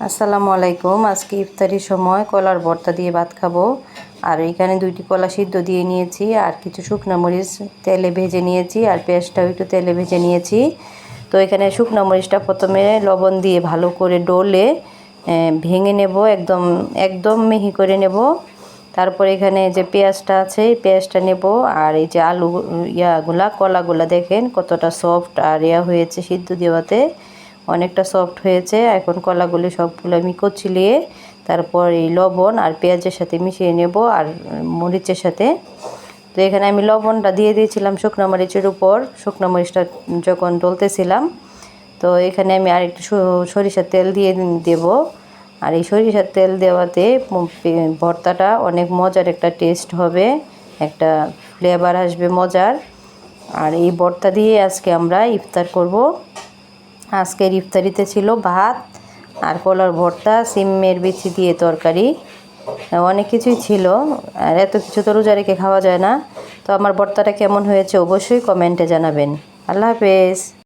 আসসালামু আলাইকুম। আজকে ইফতারির সময় কলার ভর্তা দিয়ে ভাত খাবো। আর এখানে 2টি কলা সিদ্ধ দিয়ে নিয়েছি, আর কিছু শুকনো মরিচ তেলে ভেজে নিয়েছি, আর পেঁয়াজটাও একটু তেলে ভেজে নিয়েছি। তো এখানে শুকনো মরিচটা প্রথমে লবণ দিয়ে ভালো করে ডলে ভেঙে নেব, একদম একদম মিহি করে নেব। তারপরে এখানে যে পেঁয়াজটা আছে এই পেঁয়াজটা নেব, আর এই যে আলু কলাগুলা দেখেন কতটা সফট আর হয়েছে সিদ্ধ দেওয়াতে, অনেকটা সফট হয়েছে। এখন কলাগুলি সবগুলো আমি কচলিয়ে তারপর এই লবণ আর পেঁয়াজের সাথে মিশিয়ে নেব, আর মরিচের সাথে। তো এখানে আমি লবণটা দিয়ে দিয়েছিলাম শুকনো মরিচের উপর, শুকনো মরিচটা যখন ডলতেছিলাম। তো এখানে আমি আর একটু সরিষার তেল দিয়ে দেব, আর এই সরিষার তেল দেওয়াতে ভর্তাটা অনেক মজার একটা টেস্ট হবে, একটা ফ্লেভার আসবে মজার। আর এই ভর্তা দিয়ে আজকে আমরা ইফতার করব। আজকের ইফতারিতে ছিল ভাত আর কলার ভর্তা, সিমের বিচি দিয়ে তরকারি, অনেক কিছুই ছিল। আর এত কিছু তো রোজা রেখে খাওয়া যায় না। তো আমার ভর্তাটা কেমন হয়েছে অবশ্যই কমেন্টে জানাবেন। আল্লাহ হাফেজ।